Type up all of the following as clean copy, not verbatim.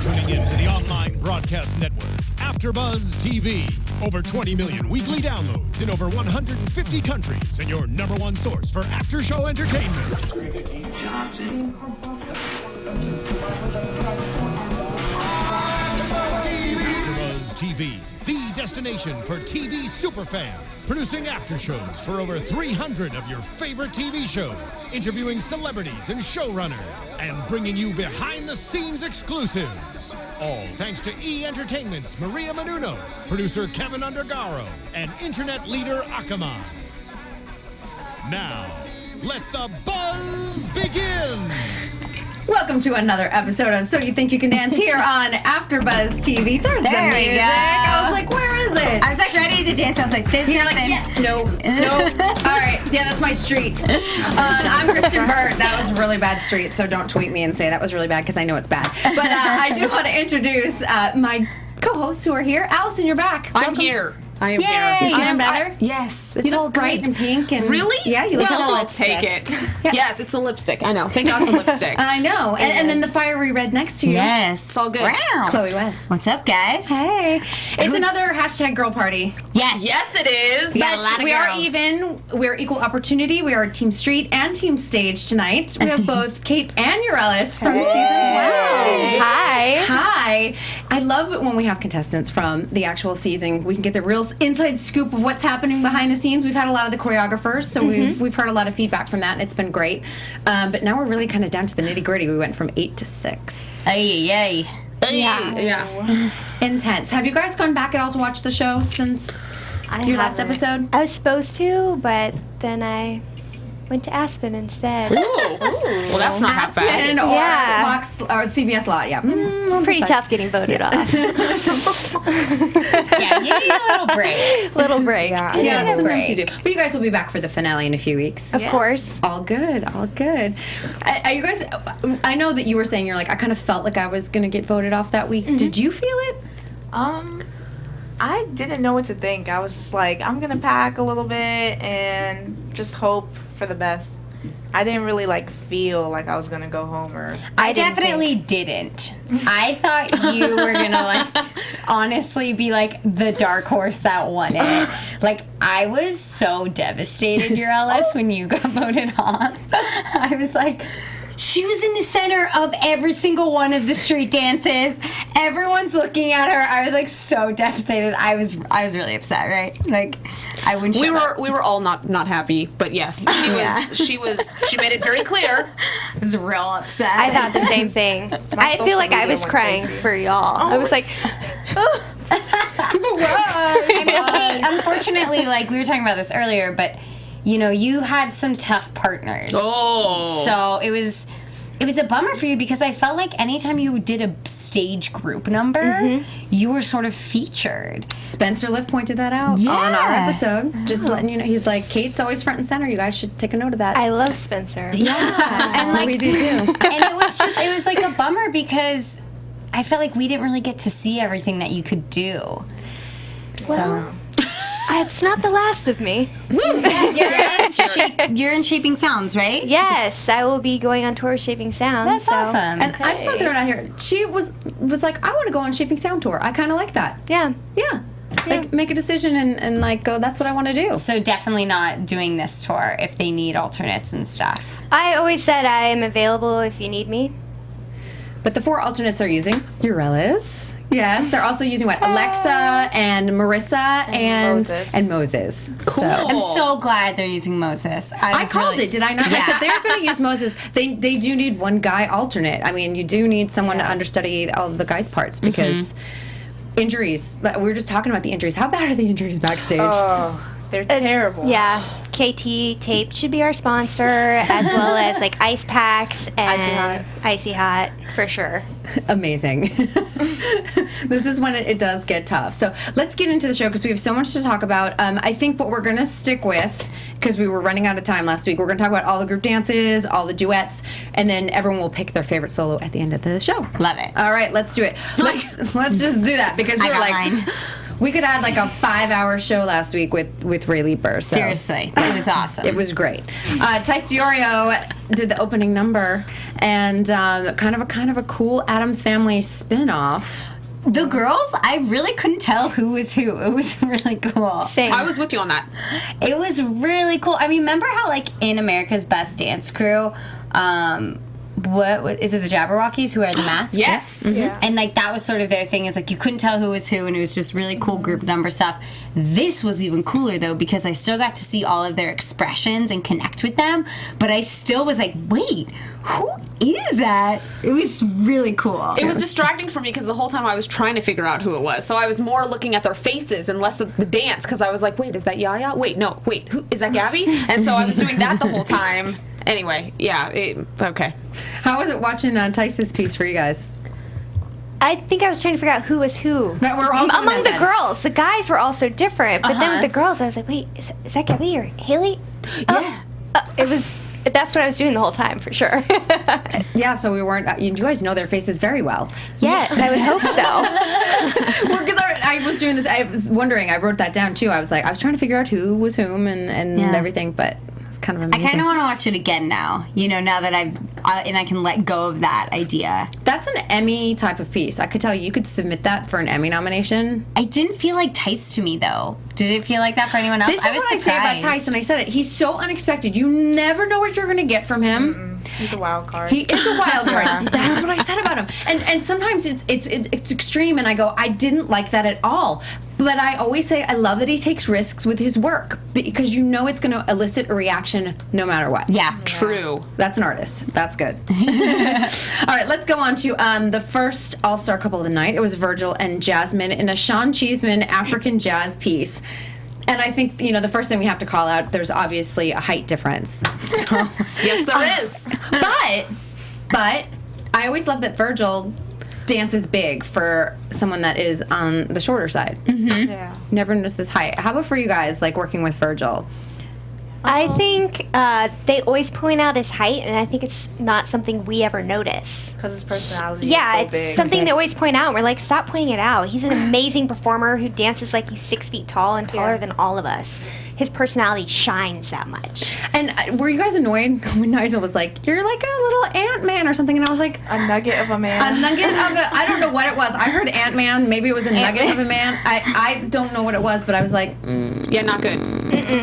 tuning in to the online broadcast network, AfterBuzz TV. Over 20 million weekly downloads in over 150 countries, and your number one source for after-show entertainment. AfterBuzz TV, the destination for TV superfans. Producing after shows for over 300 of your favorite TV shows, interviewing celebrities and showrunners, and bringing you behind-the-scenes exclusives. All thanks to E! Entertainment's Maria Menounos, producer Kevin Undergaro, and internet leader Akamai. Now, let the buzz begin! Welcome to another episode of So You Think You Can Dance here on AfterBuzz TV. There's the music. I was like, where is it? I was like ready to dance. I was like, there's You're like, yeah, no. All right, yeah, that's my street. I'm Kristyn Burtt. That was really bad street, so don't tweet me and say that was really bad because I know it's bad. But I do want to introduce my co-hosts who are here. Alison, you're back. I'm here. I am here. You feeling better? Yes, it's You all look bright good. and pink. And Really? Yeah, you look Well, like a I'll lipstick. take it. Yeah. Yes, it's a lipstick. I know. Thank God for lipstick. I know. And then the fiery red next to you. Yes. It's all good. Wow. Chloe West. What's up, guys? Hey. It's another hashtag girl party. Yes. Yes, it is. We got a lot of we are girls. even. We're equal opportunity. We are Team Street and Team Stage tonight. We have both Kate and Yorelis from season 12. Hi. Hi. I love it when we have contestants from the actual season. We can get the real inside scoop of what's happening behind the scenes. We've had a lot of the choreographers, so we've heard a lot of feedback from that, and it's been great. But now we're really kind of down to the nitty gritty. We went from 8 to 6. Ay. Yeah. Intense. Have you guys gone back at all to watch the show since your last episode? I was supposed to, but then I went to Aspen instead. Ooh. Well, that's not half bad. Aspen or Yeah. Fox or CBS Lot, yeah. It's pretty tough getting voted off. Yeah, you need a little break. Little break. Yeah, sometimes you do. But you guys will be back for the finale in a few weeks. Of course. All good, all good. Are you guys? I know that you were saying you're like, I kind of felt like I was gonna get voted off that week. Did you feel it? I didn't know what to think. I was just like, I'm gonna pack a little bit and just hope for the best. I didn't really feel like I was gonna go home or. I definitely didn't. I thought you were gonna honestly be the dark horse that won it. I was so devastated, Yorelis, when you got voted off. I was like, she was in the center of every single one of the street dances. Everyone's looking at her. I was so devastated. I was really upset, right? I wouldn't. We were all not happy, but yes, she made it very clear. I was real upset. I thought the same thing. I feel like I was crying for y'all. I was like, I mean, okay, unfortunately, we were talking about this earlier, but you had some tough partners. Oh. So it was a bummer for you because I felt like anytime you did a stage group number, you were sort of featured. Spencer Liff pointed that out on our episode. Just letting you know, he's like, Kate's always front and center. You guys should take a note of that. I love Spencer. Yeah, and we do too. And it was a bummer because I felt like we didn't really get to see everything that you could do. Well, it's not the last of me. You're in Shaping Sounds, right? Yes, I will be going on tour with Shaping Sound. That's awesome. And I just want to throw it out here. She was like, I want to go on Shaping Sound tour. I kind of like that. Yeah. Yeah. Make a decision and go, that's what I want to do. So definitely not doing this tour if they need alternates and stuff. I always said I am available if you need me. But the 4 alternates are using Yorelis. Yes, they're also using Alexa and Marissa and Moses. Cool. So, I'm so glad they're using Moses. I called it, did I not? I said they're going to use Moses. They do need one guy alternate. I mean, you do need someone to understudy all of the guys' parts because injuries. We were just talking about the injuries. How bad are the injuries backstage? Oh, they're terrible. Yeah. KT Tape should be our sponsor, as well as ice packs and Icy Hot for sure. Amazing. This is when it does get tough. So let's get into the show because we have so much to talk about. I think what we're going to stick with, because we were running out of time last week, we're going to talk about all the group dances, all the duets, and then everyone will pick their favorite solo at the end of the show. Love it. All right, let's do it. Let's just do that because we're I got mine. We could add like a 5-hour show last week with Ray Leeper. So. Seriously, it was awesome. It was great. Tice DiOrio did the opening number, and kind of a cool Addams Family spin-off. The girls, I really couldn't tell who was who. It was really cool. Same. I was with you on that. It was really cool. I mean, remember how, like, in America's Best Dance Crew, what is it, the Jabberwockies who wear the masks? Yes. Mm-hmm. Yeah. And, like, that was sort of their thing, is, like, you couldn't tell who was who, and it was just really cool group number stuff. This was even cooler, though, because I still got to see all of their expressions and connect with them, but I still was like, wait, who is that? It was really cool. It was distracting for me because the whole time I was trying to figure out who it was. So I was more looking at their faces and less at the dance because I was like, wait, is that Yaya? Wait, no, wait, who is that Gaby? And so I was doing that the whole time. Anyway, yeah, okay. How was it watching Tice's piece for you guys? I think I was trying to figure out who was who. That we're all doing among that the then. girls. The guys were all so different, but then Uh-huh. with the girls, I was like, wait, is that Gaby or Haley? Yeah. It was. That's what I was doing the whole time for sure. Yeah, so we weren't. You guys know their faces very well. Yes, I would hope so. Well, because I was doing this. I was wondering. I wrote that down too. I was trying to figure out who was whom and Yeah. everything, but it's kind of I amazing. kind of want to watch it again now, now that and I can let go of that idea. That's an Emmy type of piece. I could tell you could submit that for an Emmy nomination. I didn't feel like Tice to me, though. Did it feel like that for anyone else? This is was what I say about surprised. Tice, and I said it. He's so unexpected. You never know what you're going to get from him. He's a wild card. He is a wild card. Yeah. That's what I said about him. And sometimes it's extreme, and I go, I didn't like that at all. But I always say I love that he takes risks with his work because you know it's going to elicit a reaction no matter what. Yeah. True. That's an artist. That's good. All right, let's go on to the first all-star couple of the night. It was Virgil and Jasmine in a Sean Cheeseman African jazz piece. And I think, the first thing we have to call out, there's obviously a height difference. So, Yes, there is. but I always love that Virgil dances big for someone that is on the shorter side. Yeah. Never notices height. How about for you guys, like working with Virgil? I think they always point out his height, and I think it's not something we ever notice. Because his personality Yeah, is so it's big. something they always point out. And we're like, stop pointing it out. He's an amazing performer who dances like he's 6 feet tall and taller Yeah. than all of us. His personality shines that much. And were you guys annoyed when Nigel was like, you're like a little Ant-Man or something? And I was like, A nugget of a man. a nugget of a, I don't know what it was. I heard Ant-Man. Maybe it was a nugget of a man. I don't know what it was, but I was like, Yeah, not good.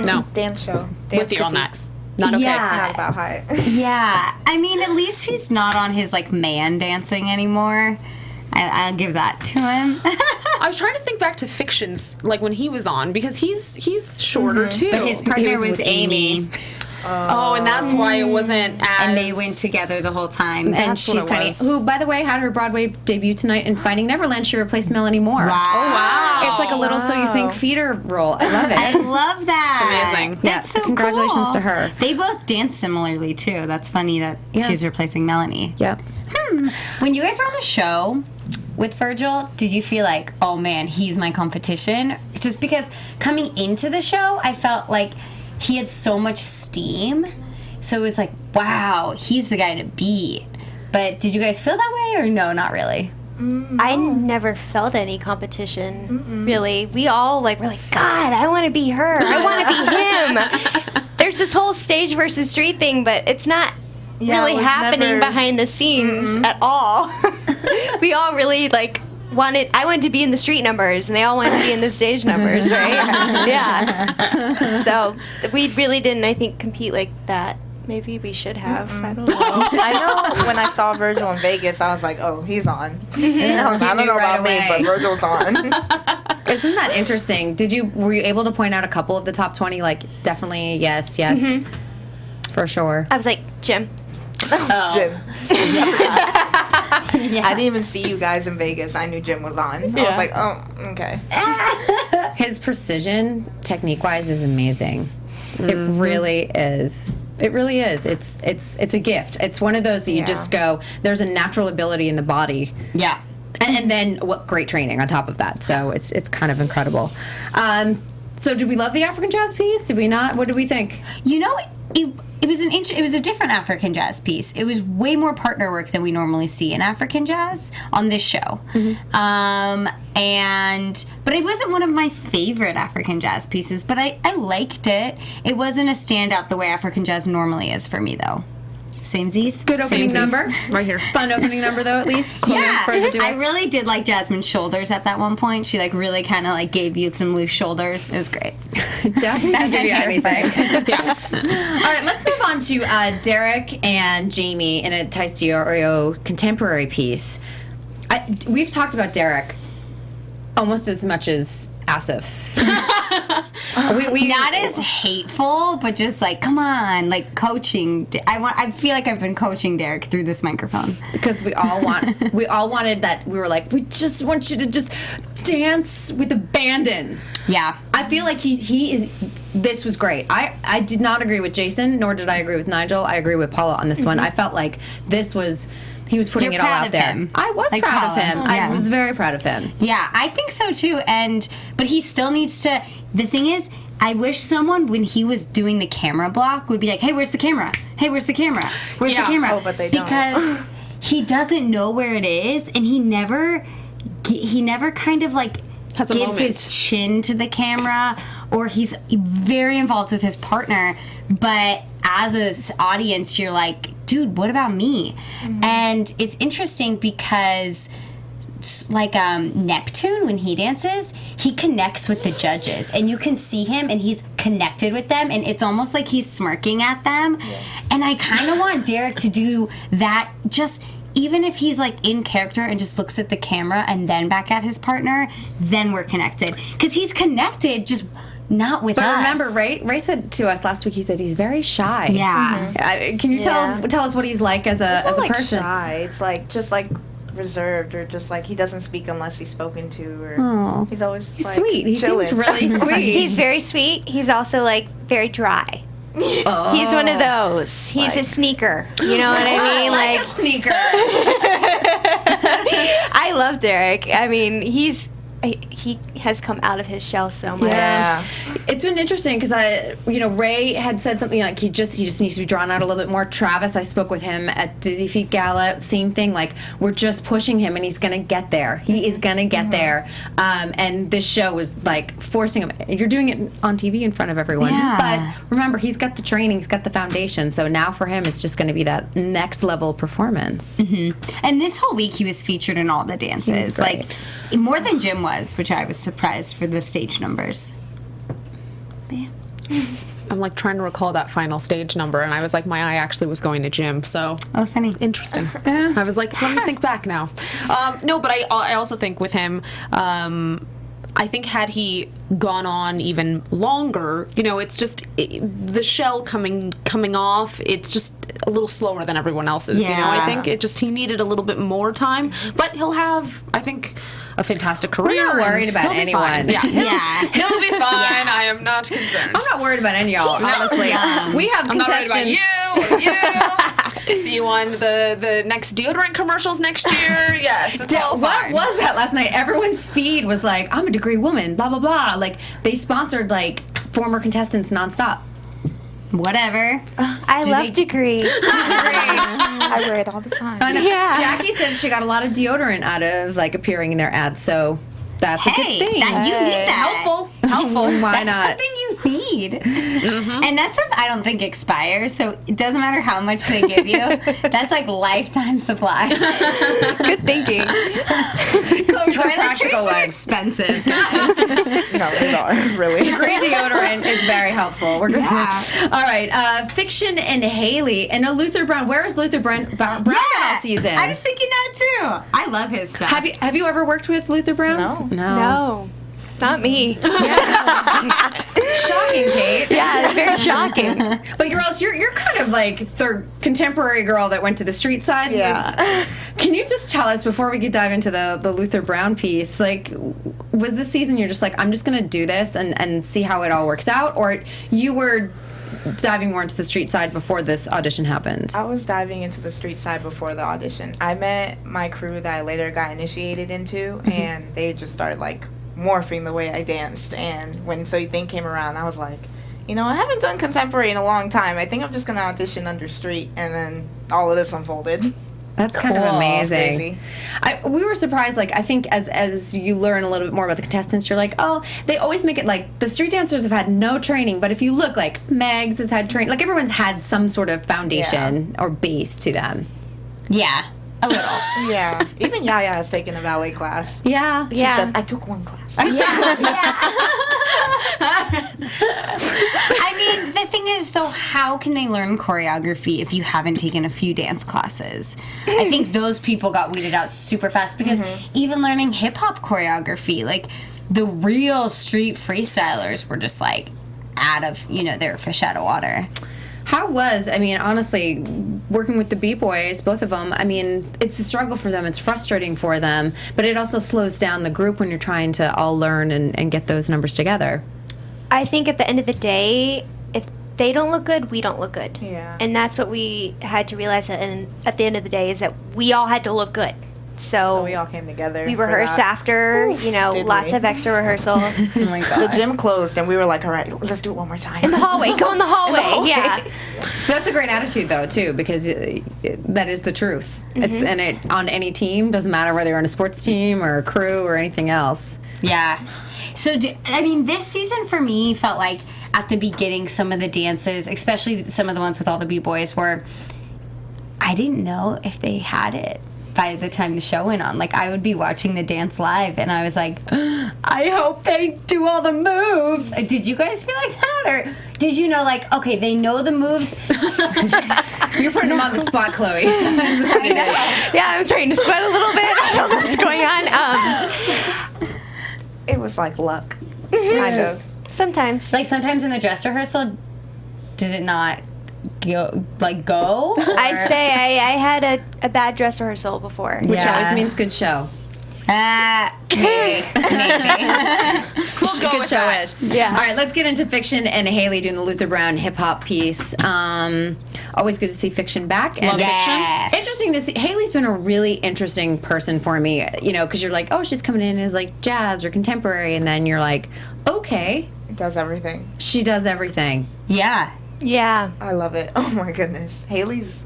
No. Dance show. Dance With you on that. critiques. Not okay. Yeah. Not about height. Yeah. I mean, at least he's not on his, man dancing anymore. I'll give that to him. I was trying to think back to Fik-Shun's, when he was on, because he's shorter too. But his partner was was with Amy. Oh, and that's why it wasn't as... And they went together the whole time. and That's she's what it tiny. was. Who, by the way, had her Broadway debut tonight in Finding Neverland. She replaced Melanie Moore. Wow. It's like a little So You Think feeder role. I love I it. love that. It's amazing. Yeah, That's so congratulations cool. to her. They both dance similarly, too. That's funny that Yeah. she's replacing Melanie. Yep. When you guys were on the show with Virgil, did you feel like, oh man, he's my competition? Just because coming into the show, I felt like he had so much steam. So it was like, wow, he's the guy to beat. But did you guys feel that way or no, not really? I never felt any competition, really. We all, we're like, God, I want to be her. I want to be him. There's this whole stage versus street thing, but it's not Yeah, really it was happening never- behind the scenes at all. We all really, I wanted to be in the street numbers, and they all wanted to be in the stage numbers, right? Yeah. So we really didn't, I think, compete like that. Maybe we should have. I don't know. I know when I saw Virgil in Vegas, I was like, oh, he's on. And I was like, I don't knew know right about me, away. but Virgil's on. Isn't that interesting? Were you able to point out a couple of the top 20? Definitely yes, for sure. I was like, Jim. Jim. I didn't even see you guys in Vegas. I knew Jim was on. I was like, oh, okay. His precision, technique-wise, is amazing. It really is. It really is. It's a gift. It's one of those that you Yeah. just go, there's a natural ability in the body. Yeah. And then what great training on top of that. So it's kind of incredible. So did we love the African jazz piece? Did we not? What did we think? it was a different African jazz piece. It was way more partner work than we normally see in African jazz on this show. But it wasn't one of my favorite African jazz pieces, but I liked it. It wasn't a standout the way African jazz normally is for me, though. Samesies. Good opening number. Right here. Fun opening number, though, at least. Yeah, For the duets. I really did like Jasmine's shoulders at that one point. She like really kind of like gave you some loose shoulders. It was great. Jasmine can give you anything. Yeah. All right, let's move on to Derek and Jaimie in a Tice Diorio contemporary piece. We've talked about Derek almost as much as Asif. we Not as hateful, but just like, come on, like coaching. I feel like I've been coaching Derek through this microphone because we all wanted that. We were like, we just want you to just dance with abandon. Yeah, I feel like he is. This was great. I did not agree with Jason, nor did I agree with Nigel. I agree with Paula on this one. I felt like this was. He was putting it all out there. Him. I was like proud Paula. of him. Yeah. I was very proud of him. Yeah, I think so too. But he still needs to. The thing is, I wish someone, when he was doing the camera block, would be like, "Hey, where's the camera? Hey, where's the camera? Where's the camera?" Oh, but they don't. Because he doesn't know where it is, and he never kind of like Has a gives moment. his chin to the camera, or he's very involved with his partner, but as an audience, you're like, dude, what about me? And it's interesting because like Neptune, when he dances, he connects with the judges, and you can see him, and he's connected with them, and it's almost like he's smirking at them. And I kind of want Derek to do that, just even if he's like in character and just looks at the camera and then back at his partner, then we're connected, because he's connected, just not with us. But remember, Ray said to us last week, he said he's very shy. Yeah. Can you tell us what he's like as a like person? Shy. It's like just like reserved, or just like he doesn't speak unless he's spoken to, or he's always He's like, sweet. He chilling. seems really sweet. He's very sweet. He's also like very dry. Oh. He's one of those. He's a sneaker. You know what I mean? like a sneaker. I love Derek. I mean, he has come out of his shell so much. Yeah. It's been interesting because Ray had said something like he just needs to be drawn out a little bit more. Travis, I spoke with him at Dizzy Feet Gala, same thing. Like, we're just pushing him, and he's gonna get there. He is gonna get there. And this show was like forcing him. You're doing it on TV in front of everyone, Yeah. but remember, he's got the training, he's got the foundation. So now for him, it's just going to be that next level performance. And this whole week he was featured in all the dances, great. like more than Jim was, which I was surprised for the stage numbers. I'm like trying to recall that final stage number, and I was like, my eye actually was going to Jim. So Oh, funny. interesting. I was like, let me think back now. No, but I also think with him, I think had he gone on even longer, it's just the shell coming off. It's just a little slower than everyone else's. Yeah. I think he needed a little bit more time, but he'll have, I think, a fantastic career. We're not worried and about he'll be fine. anyone. Yeah, he'll be fine. I am not concerned. I'm not worried about any of y'all, honestly. We have I'm not worried contestants. about you or you. See you on the next deodorant commercials next year. Yes, it's all What fine. was that last night? Everyone's feed was like, I'm a degree woman, blah, blah, blah. Like, they sponsored, like, former contestants nonstop. Whatever. I love Degree. I wear it all the time. I know. Yeah. Jackie said she got a lot of deodorant out of, like, appearing in their ads, so that's a Hey, good thing. you need that. Helpful. Why That's not? something you need. And that stuff I don't think expires, so it doesn't matter how much they give you. That's like lifetime supply. Good thinking. Chloe's a practical Toiletries are one. expensive. No, they are really. Degree deodorant is very helpful. We're good. Yeah. All right, Fik-Shun and Haley, and Luther Brown. Where is Luther Brown all season? I was thinking that too. I love his stuff. Have you ever worked with Luther Brown? No. No, not me. Shocking, Kate. Yeah, it's very shocking. But you're kind of like the contemporary girl that went to the street side. Yeah. Can you just tell us before we could dive into the Luther Brown piece, like, was this season you're just like, I'm just gonna do this and see how it all works out, or you were diving more into the street side before this audition happened? I was diving into the street side before the audition. I met my crew that I later got initiated into, and they just started like morphing the way I danced. And when So You Think came around, I was like, I haven't done contemporary in a long time. I think I'm just going to audition under street, and then all of this unfolded. That's kind of amazing. Crazy. We were surprised, like, I think as you learn a little bit more about the contestants, you're like, oh, they always make it like the street dancers have had no training, but if you look, like, Megz has had training, like, everyone's had some sort of foundation or base to them. Yeah, a little. Yeah. Even Yaya has taken a ballet class. Yeah. She said, I took one class. I mean, the thing is, though, how can they learn choreography if you haven't taken a few dance classes? I think those people got weeded out super fast because even learning hip-hop choreography, like, the real street freestylers were just, like, out of, they were fish out of water. How was, honestly, working with the B-boys, both of them, it's a struggle for them, it's frustrating for them, but it also slows down the group when you're trying to all learn and get those numbers together. I think at the end of the day, if they don't look good, we don't look good. Yeah. And that's what we had to realize at the end of the day is that we all had to look good. So we all came together. We rehearsed after, lots of extra rehearsal. Oh my God. The gym closed, and we were like, all right, let's do it one more time. In the hallway. Go in the hallway. Yeah. That's a great attitude, though, too, because that is the truth. It's and it on any team, doesn't matter whether you're on a sports team or a crew or anything else. Yeah. So, this season for me felt like at the beginning, some of the dances, especially some of the ones with all the B-boys, were, I didn't know if they had it by the time the show went on. Like, I would be watching the dance live, and I was like, I hope they do all the moves. Did you guys feel like that? Or did you know, like, okay, they know the moves? You're putting them on the spot, Chloe. That's what it is. Yeah, I'm starting to sweat a little bit. I don't know what's going on. It was like luck, kind of. Sometimes. Like, sometimes in the dress rehearsal, did it not go? I'd say I had a bad dress rehearsal before. Which always means good show. Maybe. We'll go with that. Yeah. All right, let's get into Fik-Shun and Haley doing the Luther Brown hip-hop piece. Always good to see Fik-Shun back. And interesting to see. Haley's been a really interesting person for me, because you're like, oh, she's coming in as, like, jazz or contemporary, and then you're like, okay. Does everything. She does everything. Yeah. Yeah. I love it. Oh, my goodness. She's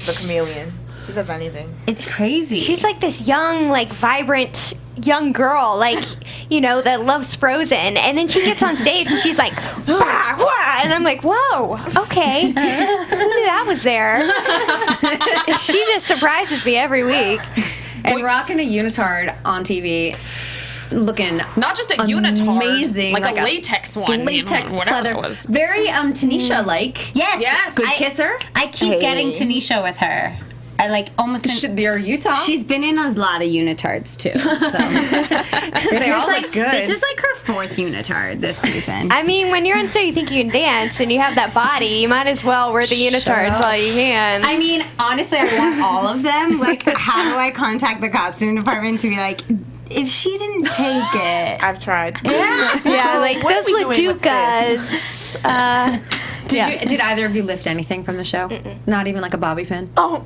the chameleon. She does anything. It's crazy. She's like this young, like, vibrant young girl, like, that loves Frozen. And then she gets on stage and she's like, wah, wah, and I'm like, whoa, okay. Who knew that was there? She just surprises me every week. And rocking a unitard on TV, looking not just a unitard, amazing, like a latex one, latex whatever pleather. it was. Very Tanisha-like. Yes. Good kisser. I keep getting Tanisha with her. I like almost. They're Utah. She's been in a lot of unitards too. So. They all look good. This is like her fourth unitard this season. I mean, when you're on stage, you think you can dance and you have that body, you might as well wear the unitards while you can. I mean, honestly, I want all of them. Like, how do I contact the costume department to be like, if she didn't take it? I've tried. Yeah, like what those are we doing with Laducas. Did either of you lift anything from the show? Not even like a bobby pin? Oh,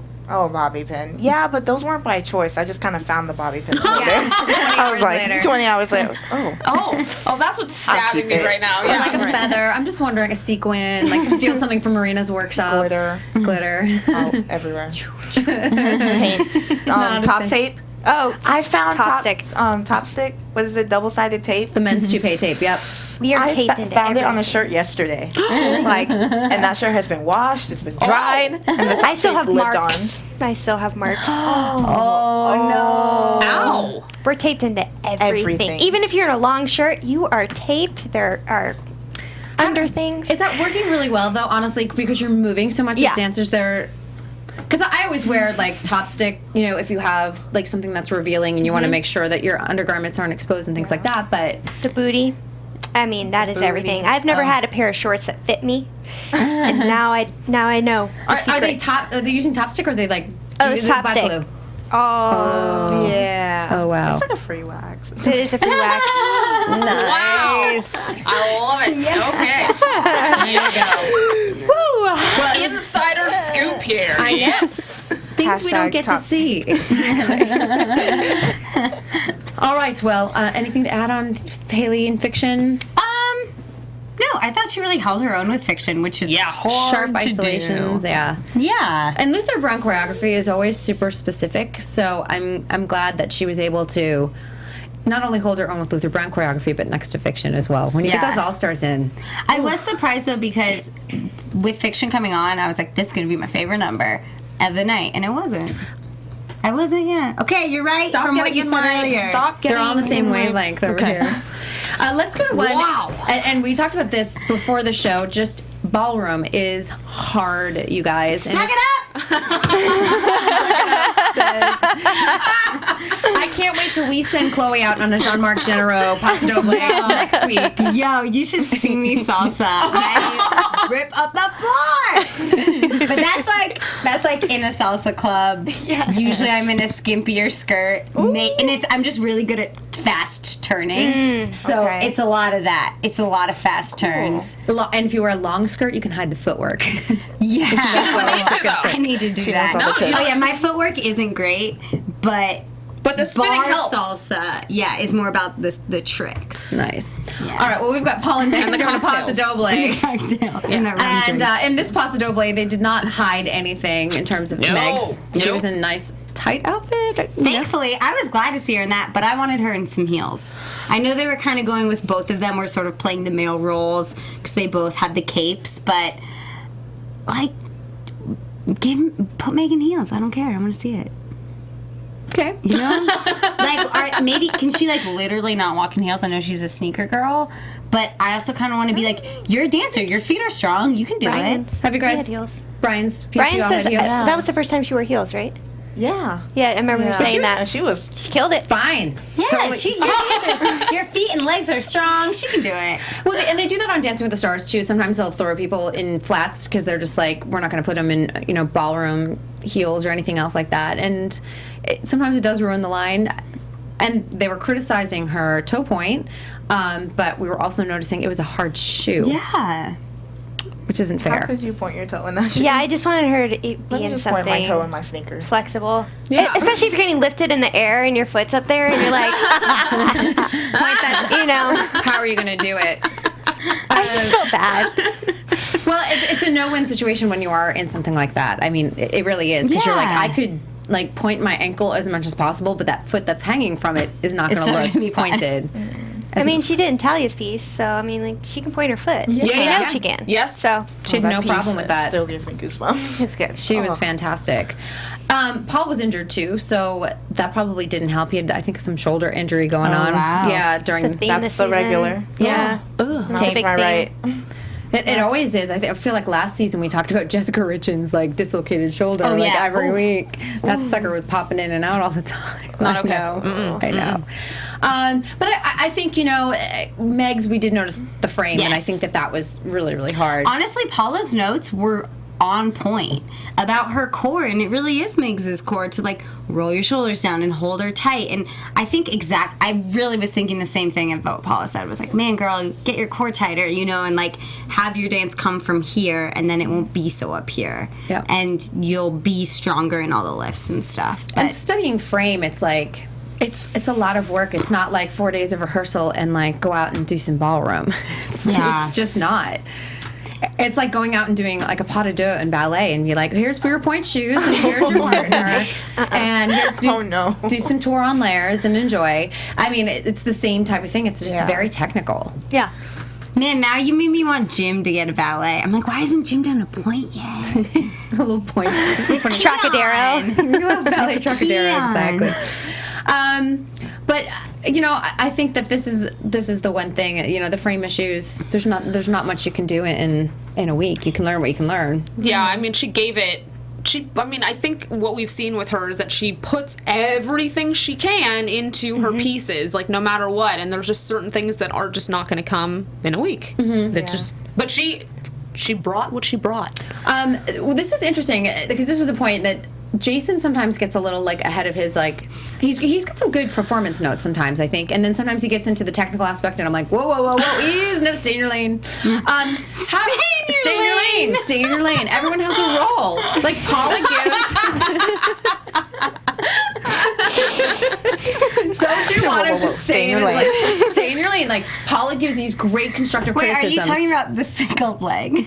bobby pin. Yeah, but those weren't by choice. I just kind of found the bobby pin. Yeah. 20 I was like, later. 20 hours later. Oh, that's what's stabbing me right now. Or Yeah, like a feather. I'm just wondering, a sequin, like steal something from Marina's workshop. Glitter. Oh, everywhere. Paint. Top tape. Oh, I found top stick. Top stick. What is it? Double-sided tape. The men's toupee tape. Yep. We are taped into found it on a everything. shirt yesterday. And that shirt has been washed. It's been dried. And the top I still tape have lived marks. I still have marks. Oh no! Ow! We're taped into everything. Even if you're in a long shirt, you are taped. There are under things. Is that working really well, though, honestly, because you're moving so much as dancers there? Because I always wear, like, top stick, if you have, like, something that's revealing and you want to make sure that your undergarments aren't exposed and things like that, but... The booty. I mean, that is everything. I've never had a pair of shorts that fit me, and now I know. Are they using top stick, or are they, like... It's top black stick. glue? Oh. Yeah. Oh, wow. It's like a free wax. It is a free wax. Nice. I love it. Okay. There you go. Woo! Well, Insider scoop here. yes. Things we don't get to Hashtag see. All right, well, anything to add on Haley and Fik-Shun? No, I thought she really held her own with Fik-Shun, which is hard Sharp to isolations, do. yeah. And Luther Brown choreography is always super specific, so I'm glad that she was able to not only hold her own with Luther Brown choreography, but next to Fik-Shun as well. When you get those all-stars in. I was surprised, though, because with Fik-Shun coming on, I was like, this is going to be my favorite number of the night, and it wasn't. I wasn't yet. Okay, you're right from what you said earlier. They're all on the same wavelength over here. Let's go to one. Wow. And we talked about this before the show. Just ballroom is hard, you guys. Suck it up! I can't wait till we send Chloe out on a Jean-Marc Genero Paso Doble next week. Yo, you should see me salsa. I rip up the floor. But that's like in a salsa club. Yes. Usually I'm in a skimpier skirt, and I'm just really good at fast turning. So it's a lot of that. It's a lot of fast turns. And if you wear a long skirt, you can hide the footwork. Yeah, I need to do that. Oh yeah, my footwork isn't great, but the spinning bar helps. salsa, is more about the tricks. Nice. Yeah. All right, well, we've got Paul and Megz doing a Paso Doble. And in this Paso Doble, they did not hide anything in terms of Megz. She was in a nice tight outfit. Thankfully, I was glad to see her in that, but I wanted her in some heels. I know they were kind of going with both of them, were sort of playing the male roles because they both had the capes, but like, put Meg in heels. I don't care. I want to see it. Okay. You know? Maybe, can she, literally not walk in heels? I know she's a sneaker girl, but I also kind of want to be like, you're a dancer. Your feet are strong. You can do it. Have you guys... had heels. Brian says had heels. that was the first time she wore heels, right? Yeah. Yeah, I remember her saying that. She killed it. Fine. Yeah, Totally. your feet and legs are strong. She can do it. Well, and they do that on Dancing with the Stars, too. Sometimes they'll throw people in flats because they're just like, we're not going to put them in, ballroom heels or anything else like that. And sometimes it does ruin the line. And they were criticizing her toe point, but we were also noticing it was a hard shoe. Yeah. Which isn't fair. How could you point your toe in that shoe? Yeah, I just wanted her to be Let me in just something point my toe in my sneakers. flexible. Yeah. Especially if you're getting lifted in the air and your foot's up there and you're like, How are you going to do it? I just feel bad. Well, it's a no-win situation when you are in something like that. I mean, it really is. Because you're like, I could point my ankle as much as possible, but that foot that's hanging from it is not going to look pointed. I mean, she did in Talia's piece, so I mean, she can point her foot. Yeah. She can. Yes. So she had no problem with that. Still gives me goosebumps. it's good. She was fantastic. Paul was injured too, so that probably didn't help. He had, I think, some shoulder injury going on. Wow. Yeah, during It's a theme That's this the season. regular. yeah. It's a big my right. theme. It always is. I feel like last season we talked about Jessica Richen's dislocated shoulder every week. That sucker was popping in and out all the time. Not okay. I know. But I think, Megz, we did notice the frame, and I think that was really, really hard. Honestly, Paula's notes were on point about her core, and it really is Megz's core to roll your shoulders down and hold her tight. And I think I really was thinking the same thing about what Paula said. It was like, man, girl, get your core tighter, and have your dance come from here, and then it won't be so up here. Yep. And you'll be stronger in all the lifts and stuff. But And studying frame, it's like, it's a lot of work. It's not like 4 days of rehearsal and go out and do some ballroom. Yeah. It's just not. It's like going out and doing a pas de deux in ballet and be like, here's for your point shoes and here's your partner and here's do some tour on layers and enjoy. I mean, it's the same type of thing. It's just very technical. Yeah. man, now you made me want Jim to get a ballet. I'm like, why hasn't Jim done a point yet? A little point. Trocadero. Ballet Trocadero, exactly. But you know, I think that this is the one thing. You know, the frame issues. There's not much you can do in a week. You can learn what you can learn. Yeah, I mean, she gave it. I think what we've seen with her is that she puts everything she can into her pieces, like no matter what. And there's just certain things that are just not going to come in a week. But she brought what she brought. Well, this was interesting because this was a point that Jason sometimes gets a little like ahead of his like. He's got some good performance notes sometimes, I think, and then sometimes he gets into the technical aspect, and I'm like, whoa, ease, no, stay in your lane. Stay in your lane. Everyone has a role. Like Paula gives. Don't you want him to stay in his lane? Stay in your lane. explain. Like, Paula gives these great constructive Wait, are criticisms. you talking about the sickled leg?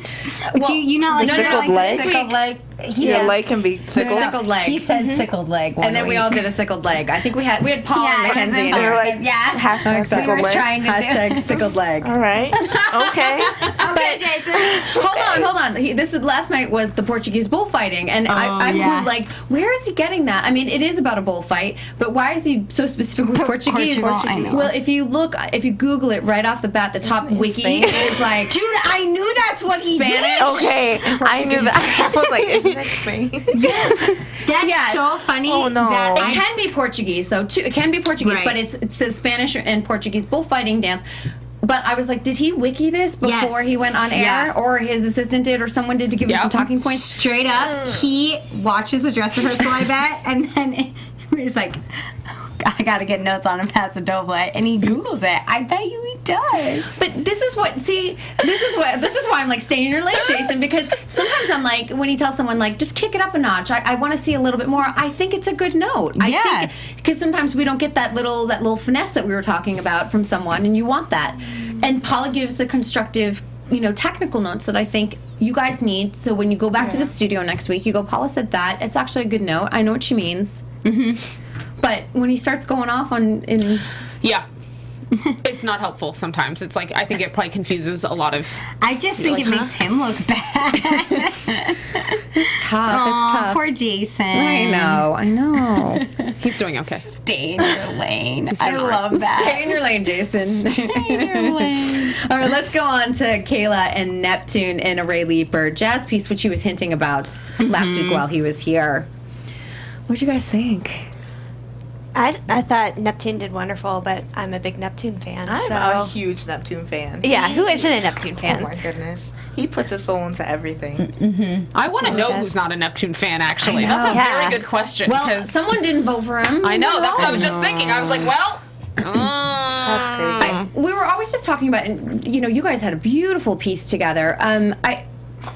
Well, you not like no, Sickled leg? Sickled leg. He Your says- leg can be sickled. Sickled leg. He said sickled leg. And then we all did a sickled leg. I think we had Paul and Mackenzie in We here. were like, Yeah. hashtag Exactly. sickled leg. trying to Hashtag sickled leg. All right. Okay. Okay, Jason. Hold on. Last night was the Portuguese bullfighting, and I was like, where is he getting that? I mean, it is about a bullfight, but why is he so specific with Portuguese? Portugal, I know. Well, if you Google it right off the bat, the top wiki Spain? is like, Dude, I knew that's what he Spanish. did. Okay. I knew that. I was like, isn't it Spain? That's Yeah. so funny. Oh, no. That it can be Portuguese though too. It can be Portuguese, Right. but it's the Spanish and Portuguese bullfighting dance. But I was like, did he wiki this before Yes. he went on air, Yeah. or his assistant did, or someone did to give him some talking points? Straight up, he watches the dress rehearsal, I bet, and then he's like, I gotta get notes on him past the doble, and he Googles it. I bet you he does. But this is why I'm like, stay in your lane, Jason, because sometimes I'm like, when he tells someone like, just kick it up a notch, I want to see a little bit more, I think it's a good note. I think, because sometimes we don't get that little finesse that we were talking about from someone, and you want that. And Paula gives the constructive, technical notes that I think you guys need. So when you go back to the studio next week, you go, Paula said that. It's actually a good note. I know what she means. Mm-hmm. But when he starts going off Yeah. It's not helpful sometimes. It's like, I think it probably confuses a lot of... I just think like, it makes him look bad. it's tough. Aw, It's tough. poor Jason. I know. He's doing okay. Stay in your lane. I love that. Stay in your lane, Jason. Stay in your lane. All right, let's go on to Kayla and Neptune in a Ray Leaper jazz piece, which he was hinting about last week while he was here. What'd you guys think? I thought Neptune did wonderful, but I'm a big Neptune fan. I'm so. a huge Neptune fan. Yeah, who isn't a Neptune Oh fan? my goodness. He puts his soul into everything. I want to know yes. who's not a Neptune fan, actually. I know. That's a Yeah. very good question. Well, because someone didn't vote for him. I know, that's what I was just thinking. I was like, well... That's crazy. We were always just talking about, and you guys had a beautiful piece together.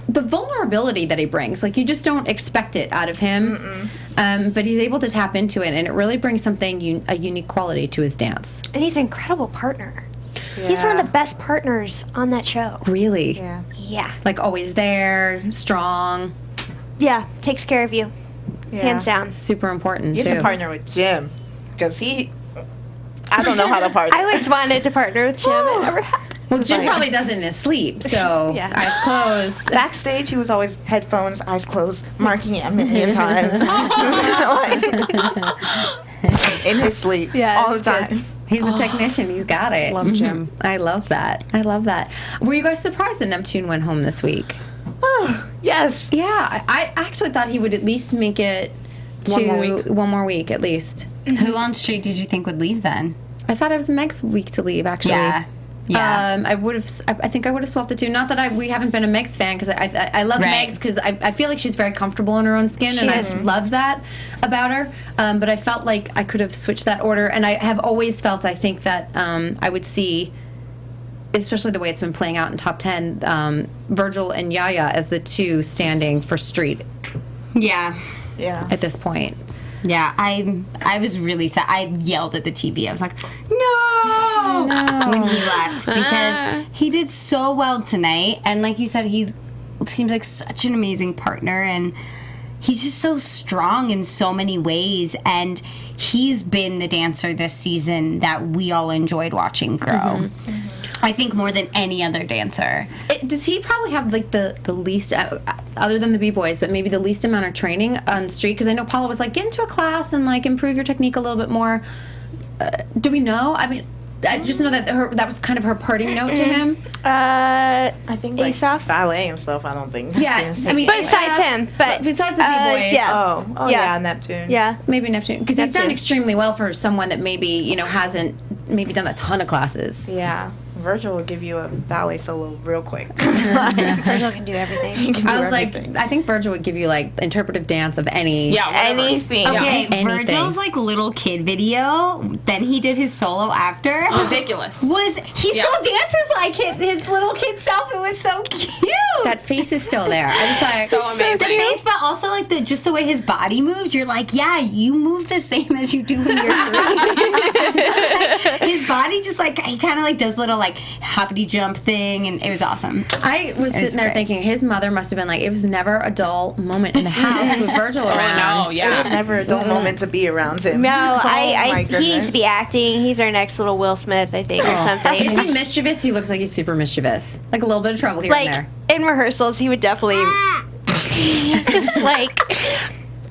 The vulnerability that he brings, like you just don't expect it out of him, but he's able to tap into it, and it really brings something a unique quality to his dance. And he's an incredible partner. He's one of the best partners on that show. Really, Yeah. Yeah. like always there, strong, Yeah, takes care of you. Yeah. Hands down. super important You too. have to partner with Jim. Because I don't know how to partner. I always wanted to partner with Jim. I never had. Well, Jim probably does it in his sleep, so Yeah. eyes closed. Backstage, he was always headphones, eyes closed, marking it a million times. In his sleep. Yeah, all the it's good. time. He's a technician. He's got it. Love Jim. I love that. Were you guys surprised that Neptune went home this week? Oh, yes. Yeah, I actually thought he would at least make it to One more week. one more week at least. Who on street did you think would leave then? I thought it was Meg's week to leave, actually. Yeah. I think I would have swapped the two. Not that we haven't been a Meg's fan, because I love Right. Meg's because I feel like she's very comfortable in her own skin, and is. I've loved that about her. But I felt like I could have switched that order, and I have always felt, I think, that I would see, especially the way it's been playing out in top 10, Virgil and Yaya as the two standing for street Yeah. Yeah. at this point. Yeah, I was really sad. I yelled at the TV. I was like, no! When he left, because he did so well tonight. And like you said, he seems like such an amazing partner. And he's just so strong in so many ways. And he's been the dancer this season that we all enjoyed watching grow. I think more than any other dancer. Does he probably have like the least, other than the B-boys, but maybe the least amount of training on street? Because I know Paula was like, get into a class and like improve your technique a little bit more. Do we know? I mean, I just know that that was kind of her parting note to him. I think like Asaph? ballet and stuff, I don't think. Yeah, I mean, Besides him, but besides the B-boys, yeah. Oh Yeah. yeah, Neptune. Yeah. maybe Neptune, because he's done Neptune. extremely well for someone that maybe hasn't maybe done a ton of classes. Yeah. Virgil will give you a ballet solo real quick. Virgil can do everything. I was like, I think Virgil would give you like interpretive dance of any. Yeah, whatever. Anything. Okay, Anything. Virgil's like little kid video. Then he did his solo after. Ridiculous. He still dances like his little kid self. It was so cute. That face is still there. I was like, So amazing. The face, but also like just the way his body moves. You're like, yeah, you move the same as you do when you're 3. It's just like, his body just like he kind of like does little like hoppity jump thing, and it was awesome. I was sitting there great. thinking his mother must have been like, it was never a dull moment in the house with Virgil around. no, yeah. It's never a dull moment to be around him. No, my he needs to be acting. He's our next little Will Smith, I think, or something. Is he mischievous? He looks like he's super mischievous. Like a little bit of trouble here and Like there. in rehearsals, he would definitely just like.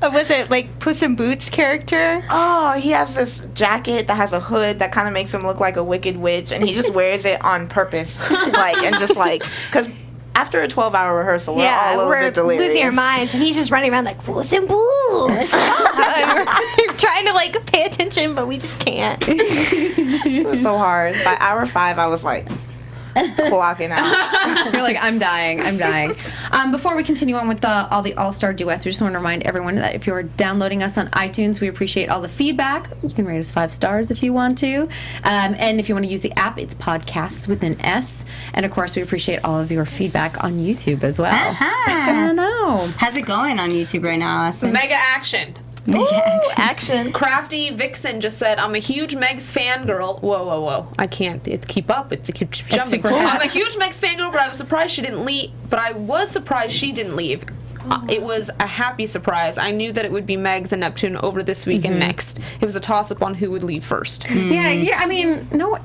Was it like Puss in Boots character? Oh, he has this jacket that has a hood that kind of makes him look like a wicked witch, and he just wears it on purpose, like, and just like, because after a 12-hour rehearsal, we're all a little we're bit delirious. losing our minds, and he's just running around like Puss in Boots. And we're trying to like pay attention, but we just can't. It was so hard. By hour 5, I was like clocking out. You're like, I'm dying. Before we continue on with all the all-star duets, we just want to remind everyone that if you're downloading us on iTunes, we appreciate all the feedback. You can rate us 5 stars if you want to. And if you want to use the app, it's podcasts with an S. And of course, we appreciate all of your feedback on YouTube as well. I know. How's it going on YouTube right now, Alison? Mega action. Action. Crafty Vixen just said, I'm a huge Megz fangirl. Whoa. I can't keep up. It keeps jumping. super fast. I'm a huge Megz fangirl, but I was surprised she didn't leave. It was a happy surprise. I knew that it would be Megz and Neptune over this week and next. It was a toss-up on who would leave first. Yeah, I mean, no,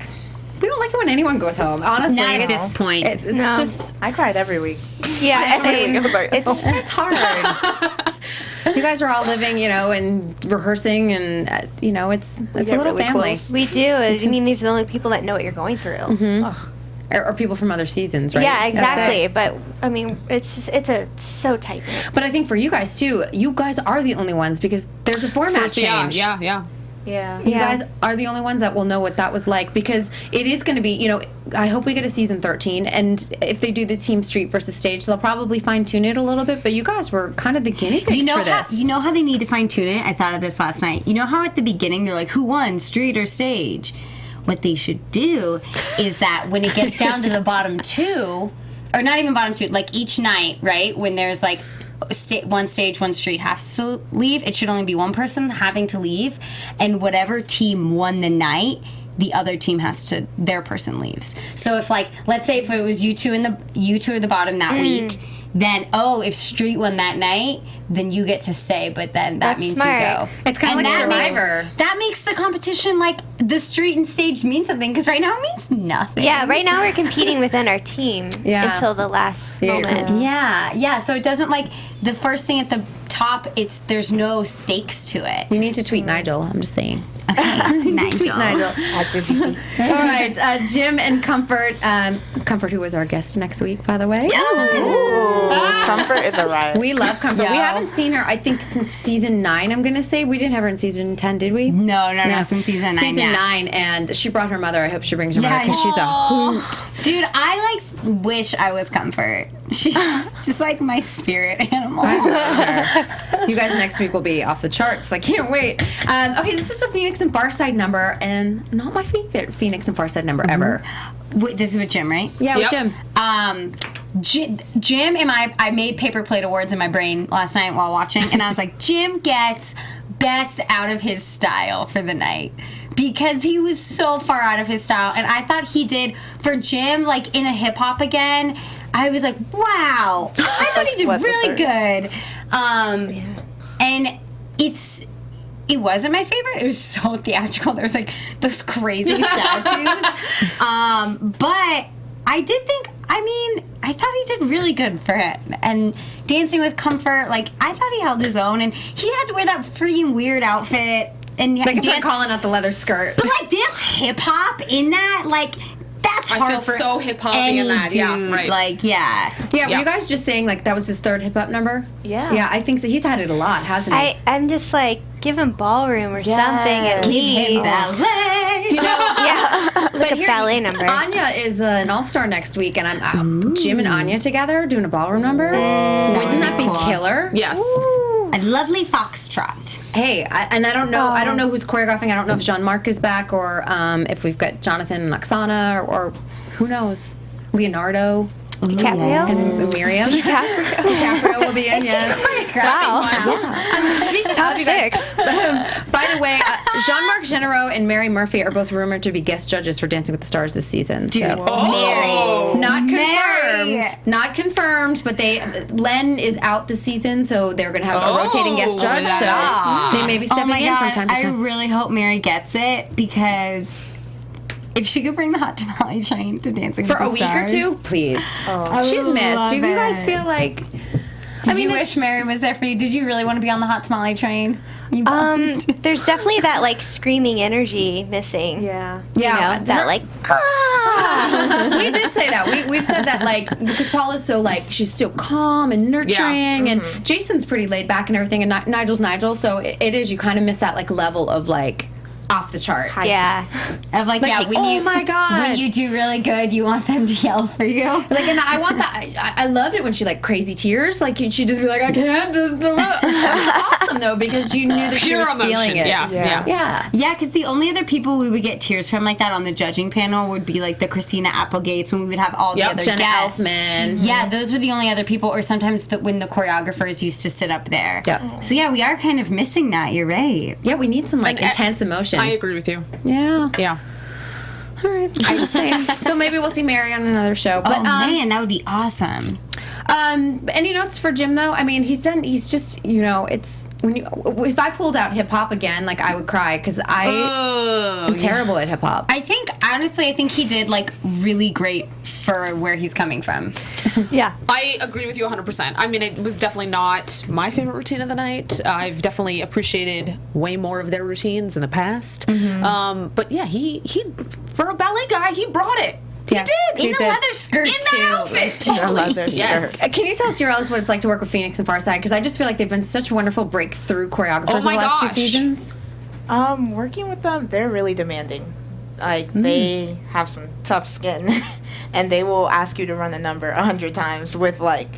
we don't like it when anyone goes home, honestly. Not at this point. It's just, I cried every week. Yeah, I was like, it's hard. You guys are all living, and rehearsing, and it's a get little really family. close. we do. I mean, these are the only people that know what you're going through. Or people from other seasons, right? Yeah, That's exactly. it. But I mean, it's so tight. But I think for you guys too, you guys are the only ones because there's a format change. Yeah. Yeah. You guys are the only ones that will know what that was like because it is going to be, I hope we get a season 13. And if they do the team street versus stage, they'll probably fine tune it a little bit. But you guys were kind of the guinea pigs for this. You know how they need to fine tune it? I thought of this last night. You know how at the beginning they're like, who won, street or stage? What they should do is that when it gets down to the bottom 2, or not even bottom 2, like each night, right, when there's like one stage, one street has to leave, it should only be one person having to leave, and whatever team won the night, the other team their person leaves. So if let's say if it was you two at the bottom that week, then if street won that night, then you get to stay, but then that means smart. you go. It's kind of like Survivor. That makes the competition the street and stage mean something because right now it means nothing. Yeah, right now we're competing within our team until the last moment. Yeah. So it doesn't the first thing at the top. There's no stakes to it. You need to tweet Nigel. I'm just saying. Nigel. Tweet Nigel. All right, Jim and Comfort. Comfort, who is our guest next week, by the way. Comfort is a riot. We love Comfort. We haven't seen her, I think, since season 9. I'm gonna say we didn't have her in season 10, did we? No, since season 9. Season 9, and she brought her mother. I hope she brings her mother because she's a hoot. Dude, I wish I was Comfort. She's just like my spirit animal. You guys next week will be off the charts. I can't wait. Okay, this is a Phoenix and Farside number, and not my favorite Phoenix and Farside number ever. Wait, this is with Jim, right? Yeah, with Jim. Jim and I made paper plate awards in my brain last night while watching, and I was like, Jim gets best out of his style for the night because he was so far out of his style, and I thought he did for Jim in a hip hop again. I was like, wow, I thought he did really good. And it wasn't my favorite. It was so theatrical. There was those crazy statues. But I did think, I thought he did really good for it. And Dancing with Comfort, I thought he held his own. And he had to wear that freaking weird outfit. And Dance, calling out the leather skirt. But dance hip hop in that, that's hard I feel for so hip hoppy any in that. dude. Yeah, right. Yeah, were you guys just saying that was his 3rd hip hop number? Yeah. Yeah, I think so. He's had it a lot, hasn't he? I'm just give him ballroom or something at least. Ballet. Yeah, Like a ballet number. Anya is an all-star next week, and I'm Jim and Anya together doing a ballroom number. Wouldn't that be killer? Yes. A lovely foxtrot. Hey, I don't know. I don't know who's choreographing. I don't know if Jean-Marc is back or if we've got Jonathan and Oksana or who knows, Leonardo. DiCaprio? And Miriam. DiCaprio will be in, yes. Wow. Speaking Top of you guys, 6. by the way, Jean-Marc Genero and Mary Murphy are both rumored to be guest judges for Dancing with the Stars this season. Dude, So. Mary. Not Mary. confirmed. Not confirmed, but Len is out this season, so they're going to have a rotating guest judge. So they may be stepping in from time to I time. really hope Mary gets it because if she could bring the hot tamale train to Dancing For with the a week or Stars, two, please. I She's would missed. love Do you guys it. feel like? Did you wish Mary was there for you? Did you really want to be on the hot tamale train? You There's definitely that like screaming energy missing. Yeah. Yeah, You know, that like we did say that. We've said that like because Paula's so like she's so calm and nurturing, and Jason's pretty laid back and everything, and Nigel's Nigel. So it is you kind of miss that like level of like off the chart. yeah. of like yeah, when oh you my God. when you do really good, you want them to yell for you. Like, and I want that. I loved it when she like crazy tears. Like she'd just be like, I can't just. That was awesome though because you knew that she Pure was emotion. feeling it. Yeah. Yeah. Because the only other people we would get tears from like that on the judging panel would be like the Christina Applegates when we would have all the other Jenna guests. Elfman. Yeah, those were the only other people, or sometimes when the choreographers used to sit up there. Yep. So yeah, we are kind of missing that. You're right. Yeah, we need some like intense emotion. I agree with you. Yeah. Yeah. All right. I'm just saying. So maybe we'll see Mary on another show. But Oh man, that would be awesome. any notes for Jim though? I mean, he's just it's when if I pulled out hip hop again, like I would cry because I'm terrible at hip hop. I think he did like really great for where he's coming from. Yeah. I agree with you 100%. I mean, it was definitely not my favorite routine of the night. I've definitely appreciated way more of their routines in the past. But yeah, he for a ballet guy, he brought it. He Yeah. did. In a leather skirt too. Outfit. Totally. leather Yes. skirt. Can you tell us, Yorelis, what it's like to work with Phoenix and Farside? Because I just feel like they've been such wonderful breakthrough choreographers Oh over my the last 2 gosh. seasons. Working with them, they're really demanding. Like they have some tough skin, and they will ask you to run the number 100 times with like